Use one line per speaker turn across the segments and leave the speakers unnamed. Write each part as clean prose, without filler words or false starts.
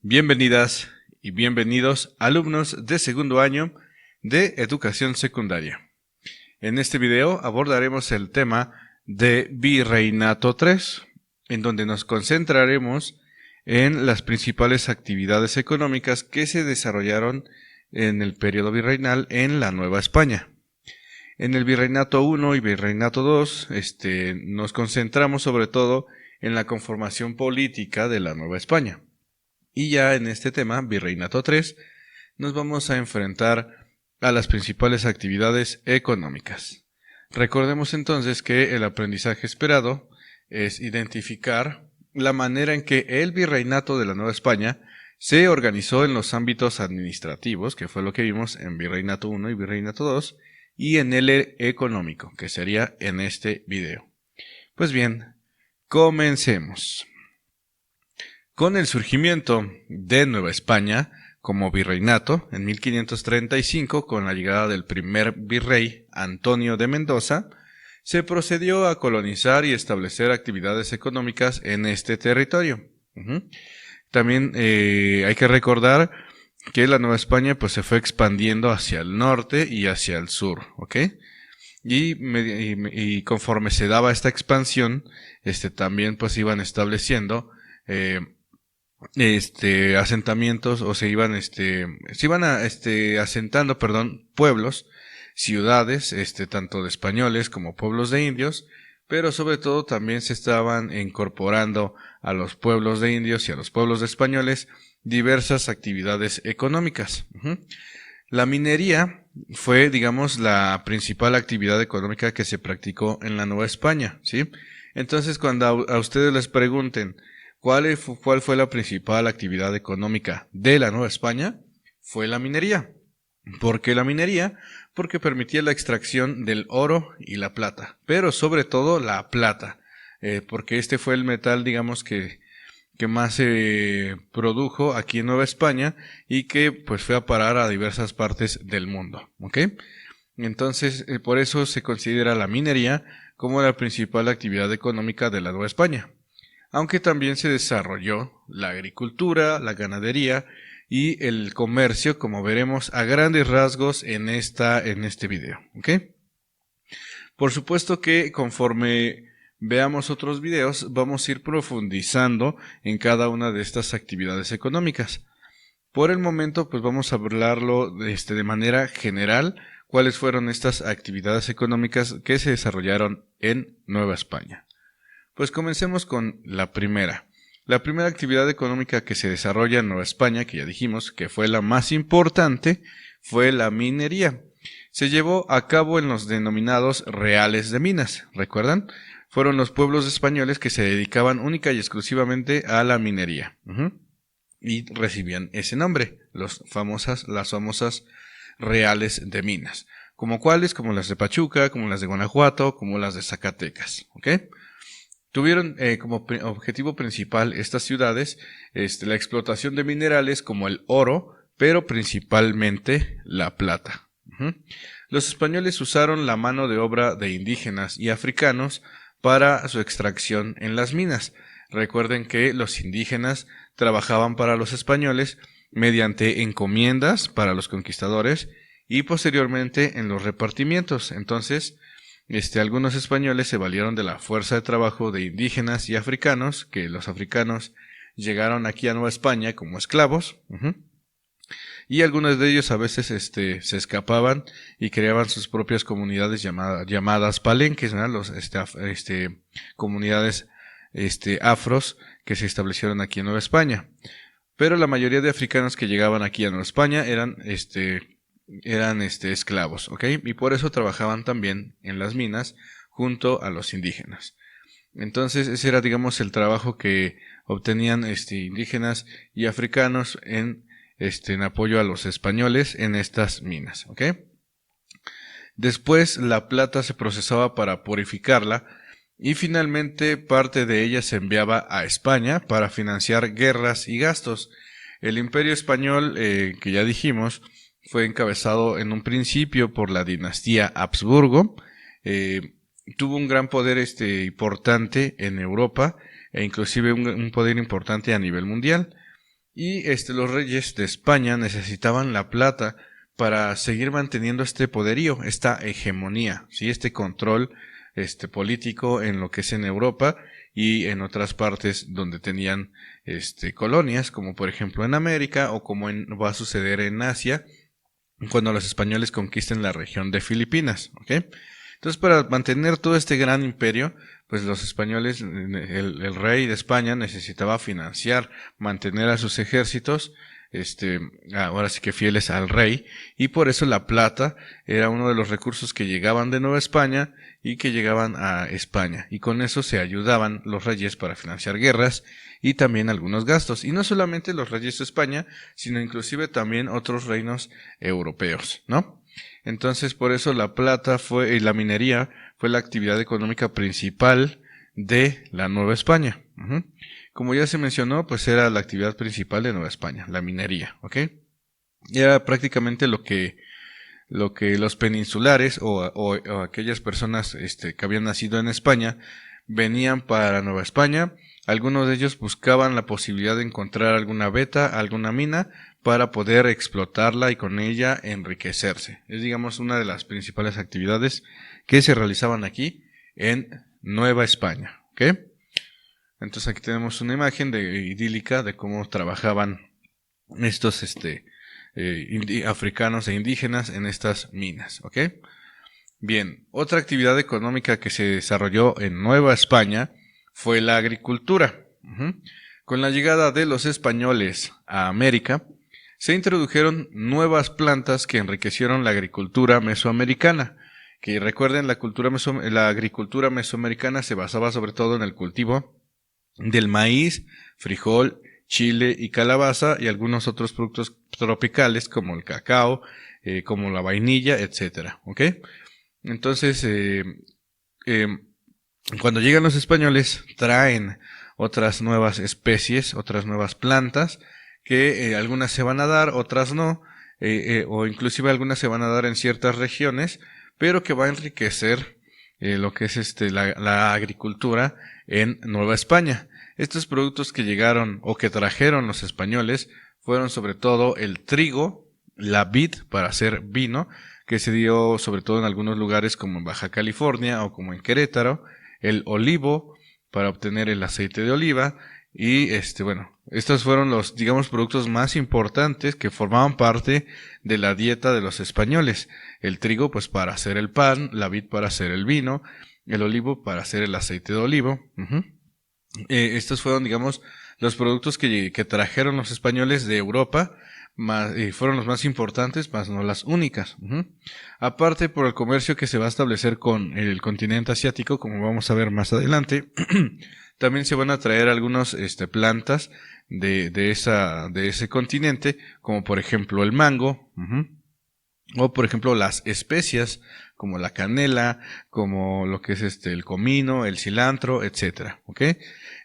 Bienvenidas y bienvenidos alumnos de segundo año de educación secundaria. En este video abordaremos el tema de Virreinato 3, en donde nos concentraremos en las principales actividades económicas que se desarrollaron en el periodo virreinal en la Nueva España. En el Virreinato 1 y Virreinato 2 nos concentramos sobre todo en la conformación política de la Nueva España. Y ya en este tema, Virreinato 3, nos vamos a enfrentar a las principales actividades económicas. Recordemos entonces que el aprendizaje esperado es identificar la manera en que el Virreinato de la Nueva España se organizó en los ámbitos administrativos, que fue lo que vimos en Virreinato 1 y Virreinato 2, y en el económico, que sería en este video. Pues bien, comencemos. Con el surgimiento de Nueva España como virreinato en 1535, con la llegada del primer virrey Antonio de Mendoza, se procedió a colonizar y establecer actividades económicas en este territorio. También hay que recordar que la Nueva España pues se fue expandiendo hacia el norte y hacia el sur, ¿ok? Y conforme se daba esta expansión, también pues iban estableciendo asentamientos, o se iban asentando, pueblos, ciudades, tanto de españoles como pueblos de indios, pero sobre todo también se estaban incorporando a los pueblos de indios y a los pueblos de españoles diversas actividades económicas. La minería fue, digamos, la principal actividad económica que se practicó en la Nueva España, ¿sí? Entonces, cuando a ustedes les pregunten ¿cuál fue la principal actividad económica de la Nueva España? Fue la minería. ¿Por qué la minería? Porque permitía la extracción del oro y la plata, pero sobre todo la plata, porque este fue el metal, digamos, que más se produjo aquí en Nueva España y que pues fue a parar a diversas partes del mundo, ¿ok? Entonces, por eso se considera la minería como la principal actividad económica de la Nueva España. Aunque también se desarrolló la agricultura, la ganadería y el comercio, como veremos a grandes rasgos en este video, ¿ok? Por supuesto que conforme veamos otros videos, vamos a ir profundizando en cada una de estas actividades económicas. Por el momento, pues vamos a hablarlo de manera general, cuáles fueron estas actividades económicas que se desarrollaron en Nueva España. Pues comencemos con la primera. La primera actividad económica que se desarrolla en Nueva España, que ya dijimos que fue la más importante, fue la minería. Se llevó a cabo en los denominados reales de minas, ¿recuerdan? Fueron los pueblos españoles que se dedicaban única y exclusivamente a la minería. Y recibían ese nombre, las famosas reales de minas. ¿Como cuáles? Como las de Pachuca, como las de Guanajuato, como las de Zacatecas, ¿ok? Tuvieron como objetivo principal estas ciudades la explotación de minerales como el oro, pero principalmente la plata. Los españoles usaron la mano de obra de indígenas y africanos para su extracción en las minas. Recuerden que los indígenas trabajaban para los españoles mediante encomiendas para los conquistadores y posteriormente en los repartimientos. Entonces, algunos españoles se valieron de la fuerza de trabajo de indígenas y africanos, que los africanos llegaron aquí a Nueva España como esclavos, y algunos de ellos a veces se escapaban y creaban sus propias comunidades llamadas palenques, ¿no? Comunidades afros que se establecieron aquí en Nueva España. Pero la mayoría de africanos que llegaban aquí a Nueva España eran esclavos, ¿ok? Y por eso trabajaban también en las minas junto a los indígenas. Entonces ese era, digamos, el trabajo que obtenían indígenas y africanos en apoyo a los españoles en estas minas, ¿ok? Después la plata se procesaba para purificarla y finalmente parte de ella se enviaba a España para financiar guerras y gastos. El Imperio Español, que ya dijimos, fue encabezado en un principio por la dinastía Habsburgo, tuvo un gran poder importante en Europa e inclusive un poder importante a nivel mundial. Y los reyes de España necesitaban la plata para seguir manteniendo este poderío, esta hegemonía, ¿sí? Este control político en lo que es en Europa y en otras partes donde tenían colonias, como por ejemplo en América o como va a suceder en Asia cuando los españoles conquisten la región de Filipinas, ¿ok? Entonces, para mantener todo este gran imperio, pues los españoles, el rey de España necesitaba financiar, mantener a sus ejércitos, ahora sí que fieles al rey, y por eso la plata era uno de los recursos que llegaban de Nueva España y que llegaban a España, y con eso se ayudaban los reyes para financiar guerras y también algunos gastos, y no solamente los reyes de España, sino inclusive también otros reinos europeos, ¿no? Entonces, por eso la plata la minería fue la actividad económica principal de la Nueva España. Como ya se mencionó, pues era la actividad principal de Nueva España, la minería, ¿ok? Y era prácticamente lo que los peninsulares o aquellas personas que habían nacido en España venían para Nueva España. Algunos de ellos buscaban la posibilidad de encontrar alguna veta, alguna mina, para poder explotarla y con ella enriquecerse. Es, digamos, una de las principales actividades que se realizaban aquí en Nueva España, ¿ok? Entonces aquí tenemos una imagen idílica de cómo trabajaban estos africanos e indígenas en estas minas, ¿ok? Bien, otra actividad económica que se desarrolló en Nueva España fue la agricultura. Con la llegada de los españoles a América, se introdujeron nuevas plantas que enriquecieron la agricultura mesoamericana. Que recuerden, la agricultura mesoamericana se basaba sobre todo en el cultivo del maíz, frijol, chile y calabaza y algunos otros productos tropicales como el cacao, como la vainilla, etcétera, ¿ok? Entonces, cuando llegan los españoles, traen otras nuevas especies, otras nuevas plantas, que algunas se van a dar, otras no, o inclusive algunas se van a dar en ciertas regiones, pero que va a enriquecer lo que es la agricultura en Nueva España. Estos productos que llegaron o que trajeron los españoles fueron sobre todo el trigo, la vid para hacer vino, que se dio sobre todo en algunos lugares como en Baja California o como en Querétaro, el olivo para obtener el aceite de oliva y estos fueron los, digamos, productos más importantes que formaban parte de la dieta de los españoles. El trigo pues para hacer el pan, la vid para hacer el vino, el olivo para hacer el aceite de olivo. Estos fueron, digamos, los productos que trajeron los españoles de Europa, fueron los más importantes, más no las únicas. Aparte, por el comercio que se va a establecer con el continente asiático, como vamos a ver más adelante, también se van a traer algunas plantas de ese continente, como por ejemplo el mango, o por ejemplo las especias, como la canela, como lo que es el comino, el cilantro, etcétera, ¿ok?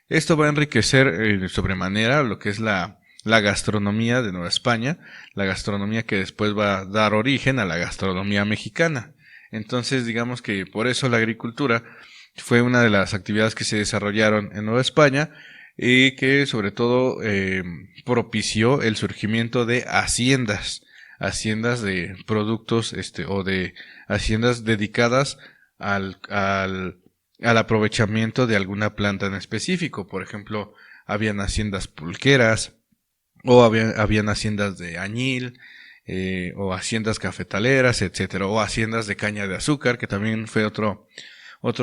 Esto va a enriquecer sobremanera lo que es la gastronomía de Nueva España, la gastronomía que después va a dar origen a la gastronomía mexicana. Entonces, digamos que por eso la agricultura fue una de las actividades que se desarrollaron en Nueva España y que sobre todo propició el surgimiento de haciendas de productos o de haciendas dedicadas al aprovechamiento de alguna planta en específico. Por ejemplo, habían haciendas pulqueras o habían haciendas de añil, o haciendas cafetaleras, etcétera, o haciendas de caña de azúcar, que también fue otro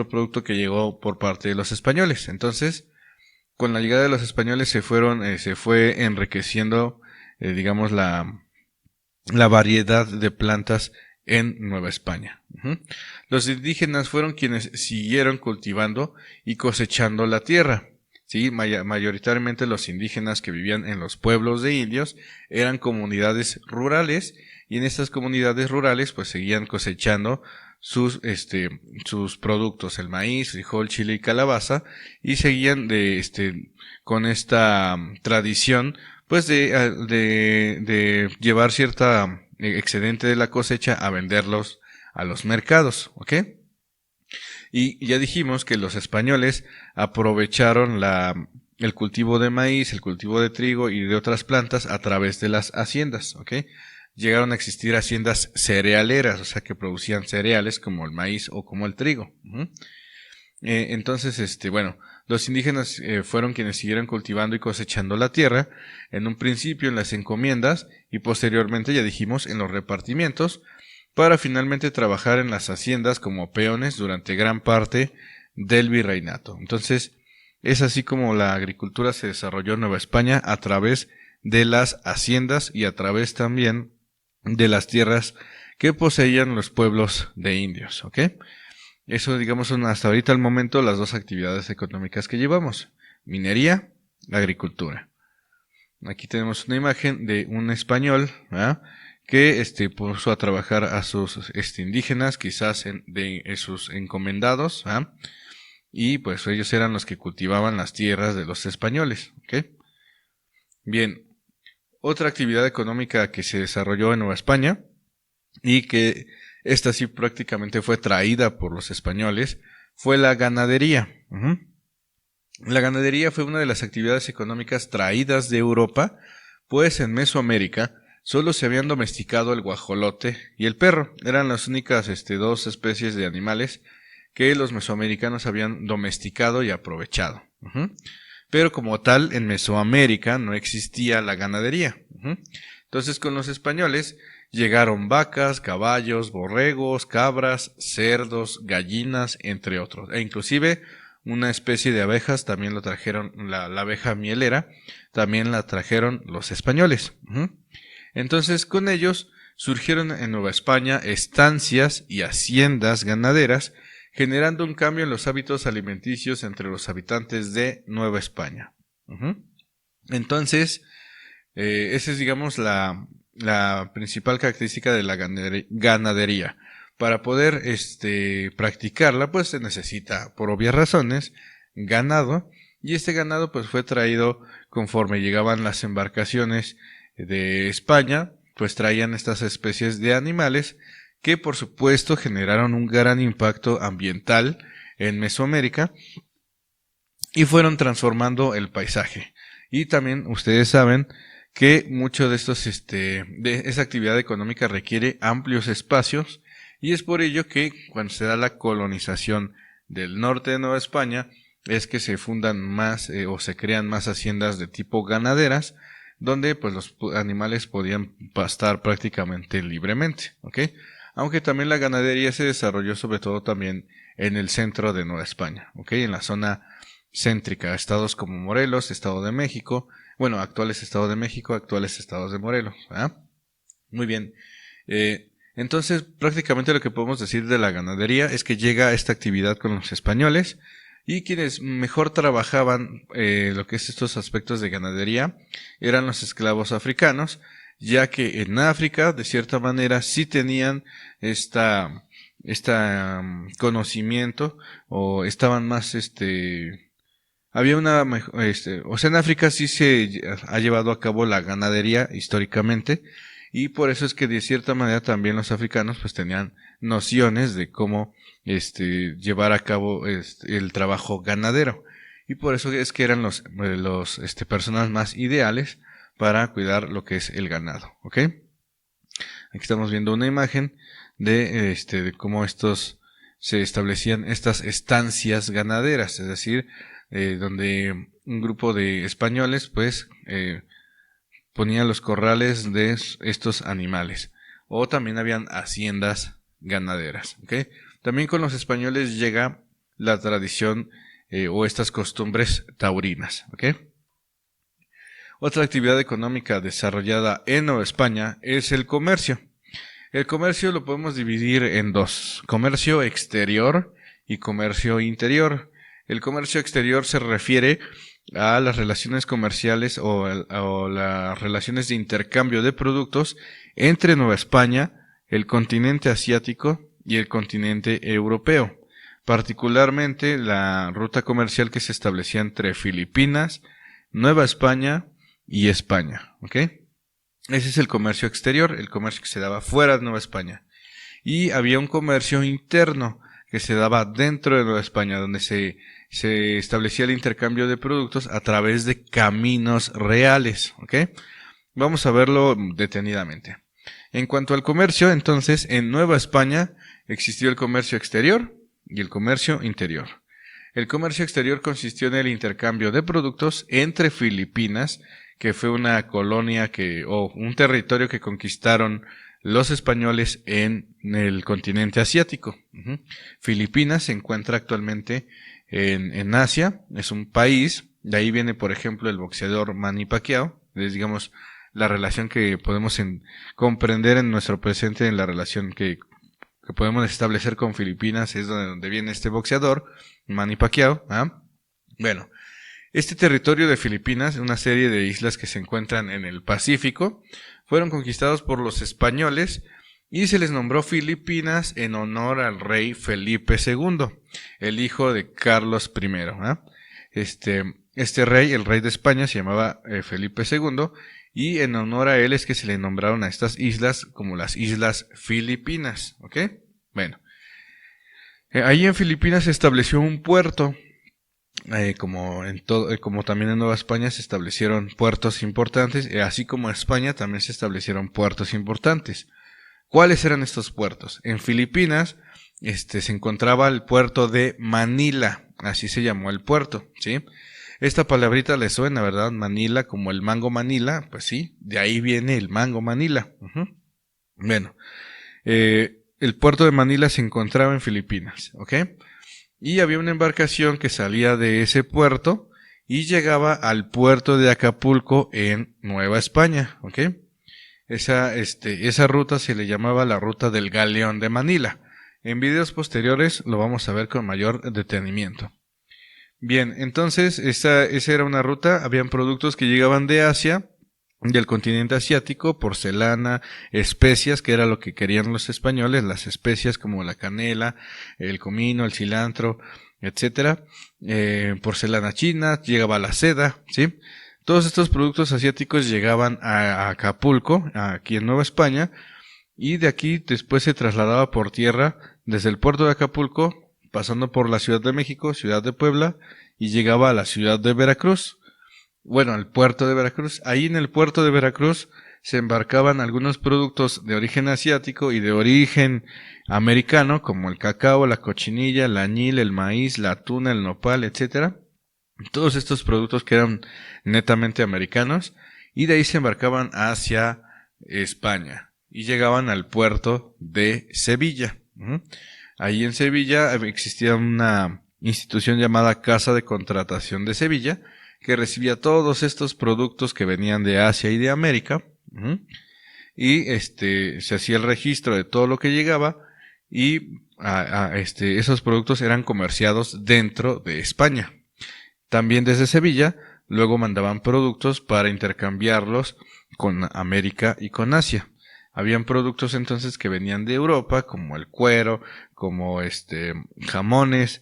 producto que llegó por parte de los españoles. Entonces, con la llegada de los españoles se fue enriqueciendo, digamos, la variedad de plantas en Nueva España. Los indígenas fueron quienes siguieron cultivando y cosechando la tierra. ¿Sí? Mayoritariamente los indígenas que vivían en los pueblos de indios eran comunidades rurales y en estas comunidades rurales pues seguían cosechando sus productos, el maíz, frijol, chile y calabaza, y seguían con esta tradición pues de llevar cierta excedente de la cosecha a venderlos a los mercados, ¿ok? Y ya dijimos que los españoles aprovecharon el cultivo de maíz, el cultivo de trigo y de otras plantas a través de las haciendas, ¿ok? Llegaron a existir haciendas cerealeras, o sea que producían cereales como el maíz o como el trigo. Entonces, bueno, los indígenas fueron quienes siguieron cultivando y cosechando la tierra, en un principio en las encomiendas y posteriormente, ya dijimos, en los repartimientos, para finalmente trabajar en las haciendas como peones durante gran parte del virreinato. Entonces, es así como la agricultura se desarrolló en Nueva España a través de las haciendas y a través también de las tierras que poseían los pueblos de indios, ¿ok? Eso, digamos, son hasta ahorita al momento las dos actividades económicas que llevamos: minería, agricultura. Aquí tenemos una imagen de un español, ¿verdad?, que puso a trabajar a sus indígenas, quizás de sus encomendados, ¿verdad?, y pues ellos eran los que cultivaban las tierras de los españoles, ¿ok? Bien, otra actividad económica que se desarrolló en Nueva España y que esta sí prácticamente fue traída por los españoles fue la ganadería. La ganadería fue una de las actividades económicas traídas de Europa, pues en Mesoamérica solo se habían domesticado el guajolote y el perro. Eran las únicas dos especies de animales que los mesoamericanos habían domesticado y aprovechado. Pero como tal, en Mesoamérica no existía la ganadería. Entonces, con los españoles llegaron vacas, caballos, borregos, cabras, cerdos, gallinas, entre otros. E inclusive una especie de abejas también lo trajeron, la abeja mielera, también la trajeron los españoles. Entonces, con ellos surgieron en Nueva España estancias y haciendas ganaderas, generando un cambio en los hábitos alimenticios entre los habitantes de Nueva España. Entonces, esa es, digamos, la principal característica de la ganadería. Para poder practicarla, pues se necesita, por obvias razones, ganado, y este ganado pues fue traído conforme llegaban las embarcaciones de España, pues traían estas especies de animales que por supuesto generaron un gran impacto ambiental en Mesoamérica y fueron transformando el paisaje. Y también ustedes saben que mucho de estos, de esa actividad económica requiere amplios espacios, y es por ello que cuando se da la colonización del norte de Nueva España es que se fundan más o se crean más haciendas de tipo ganaderas, donde pues los animales podían pastar prácticamente libremente, ¿ok? Aunque también la ganadería se desarrolló sobre todo también en el centro de Nueva España, ¿ok? En la zona céntrica, estados como Morelos, Estado de México, bueno, actuales Estado de México, actuales estados de Morelos, ¿verdad? Muy bien. Entonces, prácticamente lo que podemos decir de la ganadería es que llega esta actividad con los españoles, y quienes mejor trabajaban lo que es estos aspectos de ganadería eran los esclavos africanos, ya que en África, de cierta manera, sí tenían conocimiento, o estaban más, había una, o sea, en África sí se ha llevado a cabo la ganadería históricamente, y por eso es que de cierta manera también los africanos pues tenían nociones de cómo llevar a cabo el trabajo ganadero, y por eso es que eran los personas más ideales para cuidar lo que es el ganado, ¿ok? Aquí estamos viendo una imagen de cómo se establecían estas estancias ganaderas, es decir, donde un grupo de españoles pues ponía los corrales de estos animales, o también habían haciendas ganaderas, ¿ok? También con los españoles llega la tradición o estas costumbres taurinas, ¿ok? Otra actividad económica desarrollada en Nueva España es el comercio. El comercio lo podemos dividir en dos: comercio exterior y comercio interior. El comercio exterior se refiere a las relaciones comerciales o las relaciones de intercambio de productos entre Nueva España, el continente asiático y el continente europeo, particularmente la ruta comercial que se establecía entre Filipinas, Nueva España y España, ¿ok? Ese es el comercio exterior, el comercio que se daba fuera de Nueva España. Y había un comercio interno que se daba dentro de Nueva España, donde se se establecía el intercambio de productos a través de caminos reales, ¿ok? Vamos a verlo detenidamente. En cuanto al comercio, entonces, en Nueva España existió el comercio exterior y el comercio interior. El comercio exterior consistió en el intercambio de productos entre Filipinas, que fue una colonia o un territorio que conquistaron los españoles en el continente asiático. Filipinas se encuentra actualmente en Asia, es un país, de ahí viene por ejemplo el boxeador Manny Pacquiao, es digamos la relación que podemos comprender en nuestro presente, en la relación que podemos establecer con Filipinas, es donde viene este boxeador, Manny Pacquiao. Bueno, este territorio de Filipinas, una serie de islas que se encuentran en el Pacífico, fueron conquistados por los españoles y se les nombró Filipinas en honor al rey Felipe II, el hijo de Carlos I. Este rey, el rey de España, se llamaba Felipe II, y en honor a él es que se le nombraron a estas islas como las Islas Filipinas, ¿ok? Bueno, ahí en Filipinas se estableció un puerto, como también en Nueva España se establecieron puertos importantes, así como en España también se establecieron puertos importantes. ¿Cuáles eran estos puertos? En Filipinas se encontraba el puerto de Manila, así se llamó el puerto, ¿sí? Esta palabrita le suena, ¿verdad? Manila, como el mango Manila, pues sí, de ahí viene el mango Manila. Bueno, el puerto de Manila se encontraba en Filipinas, ¿ok? Y había una embarcación que salía de ese puerto y llegaba al puerto de Acapulco en Nueva España, ¿ok? Esa ruta se le llamaba la ruta del Galeón de Manila. En videos posteriores lo vamos a ver con mayor detenimiento. Bien, entonces esa era una ruta, habían productos que llegaban de Asia, del continente asiático, porcelana, especias, que era lo que querían los españoles, las especias como la canela, el comino, el cilantro, etcétera, porcelana china, llegaba la seda, ¿sí? Todos estos productos asiáticos llegaban a Acapulco, aquí en Nueva España, y de aquí después se trasladaba por tierra desde el puerto de Acapulco, pasando por la Ciudad de México, Ciudad de Puebla, y llegaba a la ciudad de Veracruz. Bueno, al puerto de Veracruz. Ahí en el puerto de Veracruz se embarcaban algunos productos de origen asiático y de origen americano, como el cacao, la cochinilla, el añil, el maíz, la tuna, el nopal, etcétera. Todos estos productos que eran netamente americanos, y de ahí se embarcaban hacia España y llegaban al puerto de Sevilla. Ahí en Sevilla existía una institución llamada Casa de Contratación de Sevilla, que recibía todos estos productos que venían de Asia y de América, y se hacía el registro de todo lo que llegaba, y esos productos eran comerciados dentro de España. También desde Sevilla luego mandaban productos para intercambiarlos con América y con Asia. Habían productos entonces que venían de Europa, como el cuero, como jamones,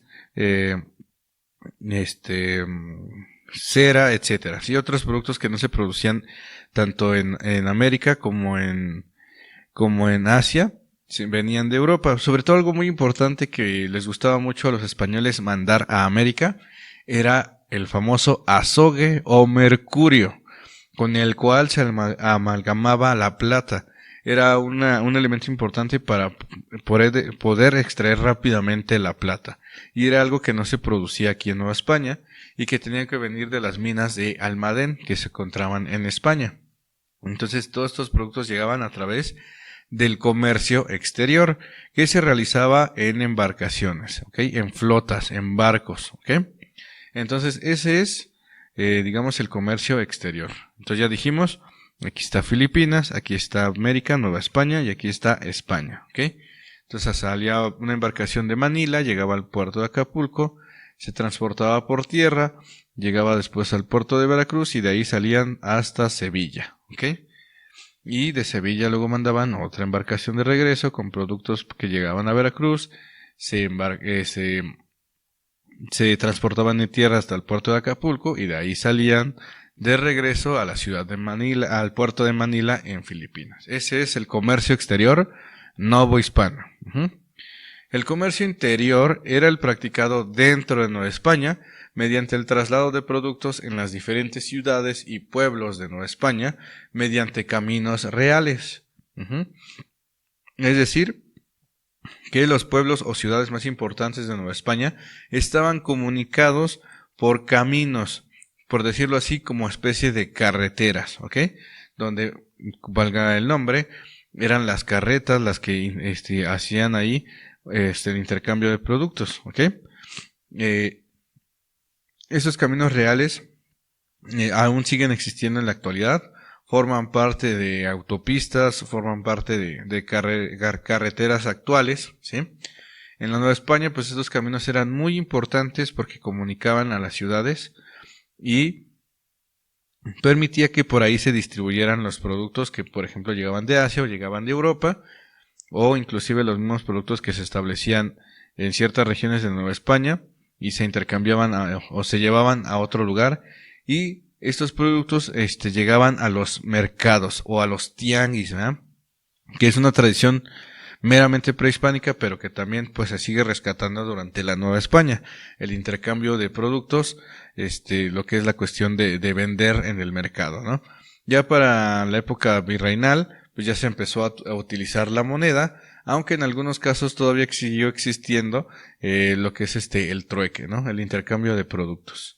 cera, etcétera. Y otros productos que no se producían tanto en América como en Asia, venían de Europa. Sobre todo algo muy importante que les gustaba mucho a los españoles mandar a América era el famoso azogue o mercurio, con el cual se amalgamaba la plata. Era un elemento importante para poder extraer rápidamente la plata. Y era algo que no se producía aquí en Nueva España y que tenía que venir de las minas de Almadén que se encontraban en España. Entonces todos estos productos llegaban a través del comercio exterior que se realizaba en embarcaciones, ¿okay? En flotas, en barcos, ¿okay? Entonces ese es, digamos, el comercio exterior. Entonces ya dijimos, aquí está Filipinas, aquí está América, Nueva España y aquí está España, ¿ok? Entonces salía una embarcación de Manila, llegaba al puerto de Acapulco, se transportaba por tierra, llegaba después al puerto de Veracruz y de ahí salían hasta Sevilla, ¿ok? Y de Sevilla luego mandaban otra embarcación de regreso con productos que llegaban a Veracruz, se transportaban de tierra hasta el puerto de Acapulco y de ahí salían de regreso a la ciudad de Manila, al puerto de Manila en Filipinas. Ese es el comercio exterior novohispano. El comercio interior era el practicado dentro de Nueva España mediante el traslado de productos en las diferentes ciudades y pueblos de Nueva España mediante caminos reales. Es decir, que los pueblos o ciudades más importantes de Nueva España estaban comunicados por caminos, por decirlo así, como especie de carreteras, ¿ok? Donde, valga el nombre, eran las carretas las que hacían ahí el intercambio de productos, ¿ok? Esos caminos reales aún siguen existiendo en la actualidad, forman parte de autopistas, forman parte de carreteras actuales, ¿sí? En la Nueva España, pues estos caminos eran muy importantes porque comunicaban a las ciudades y permitía que por ahí se distribuyeran los productos que, por ejemplo, llegaban de Asia o llegaban de Europa, o inclusive los mismos productos que se establecían en ciertas regiones de Nueva España y se intercambiaban o se llevaban a otro lugar, y estos productos llegaban a los mercados o a los tianguis, ¿verdad? Que es una tradición meramente prehispánica, pero que también pues se sigue rescatando durante la Nueva España, el intercambio de productos, lo que es la cuestión de vender en el mercado, ¿no? Ya para la época virreinal, pues ya se empezó a utilizar la moneda, aunque en algunos casos todavía siguió existiendo lo que es el trueque, ¿no? El intercambio de productos.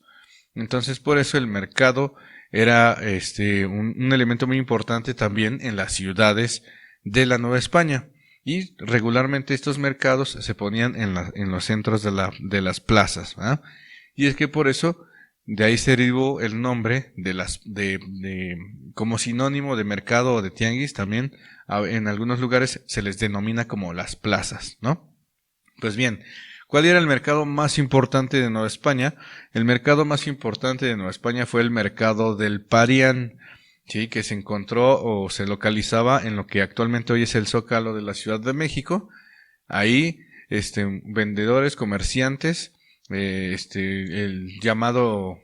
Entonces, por eso el mercado era un elemento muy importante también en las ciudades de la Nueva España. Y regularmente estos mercados se ponían en los centros de las plazas, ¿verdad? Y es que por eso de ahí se derivó el nombre como sinónimo de mercado o de tianguis. También en algunos lugares se les denomina como las plazas, ¿no? Pues bien, ¿cuál era el mercado más importante de Nueva España? El mercado más importante de Nueva España fue el mercado del Parián, ¿sí? Que se encontró o se localizaba en lo que actualmente hoy es el Zócalo de la Ciudad de México. Ahí, vendedores, comerciantes, el llamado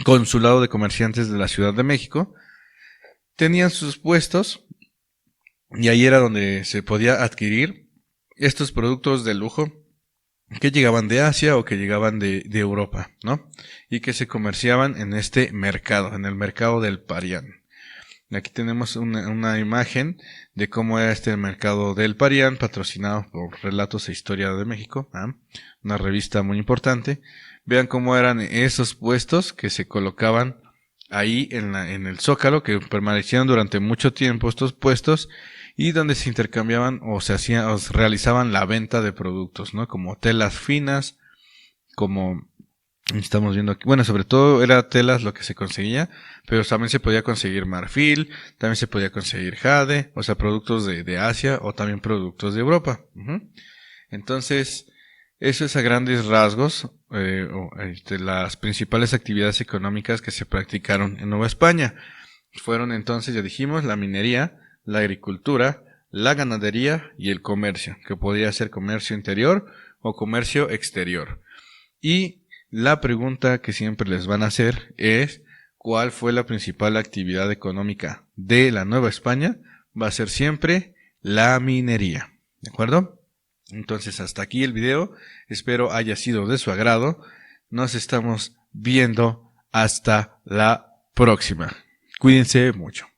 Consulado de Comerciantes de la Ciudad de México, tenían sus puestos y ahí era donde se podía adquirir estos productos de lujo que llegaban de Asia o que llegaban de Europa, ¿no? Y que se comerciaban en este mercado, en el mercado del Parián. Aquí tenemos una imagen de cómo era este mercado del Parián, patrocinado por Relatos e Historia de México, ¿ah? Una revista muy importante. Vean cómo eran esos puestos que se colocaban ahí en el Zócalo, que permanecieron durante mucho tiempo estos puestos, y donde se intercambiaban o se realizaban la venta de productos, ¿no? Como telas finas, como estamos viendo aquí. Bueno, sobre todo era telas lo que se conseguía, pero también se podía conseguir marfil, también se podía conseguir jade, o sea, productos de Asia o también productos de Europa. Entonces, eso es a grandes rasgos las principales actividades económicas que se practicaron en Nueva España. Fueron entonces, ya dijimos, la minería, la agricultura, la ganadería y el comercio, que podía ser comercio interior o comercio exterior. Y la pregunta que siempre les van a hacer es, ¿cuál fue la principal actividad económica de la Nueva España? Va a ser siempre la minería, ¿de acuerdo? Entonces hasta aquí el video, espero haya sido de su agrado. Nos estamos viendo hasta la próxima. Cuídense mucho.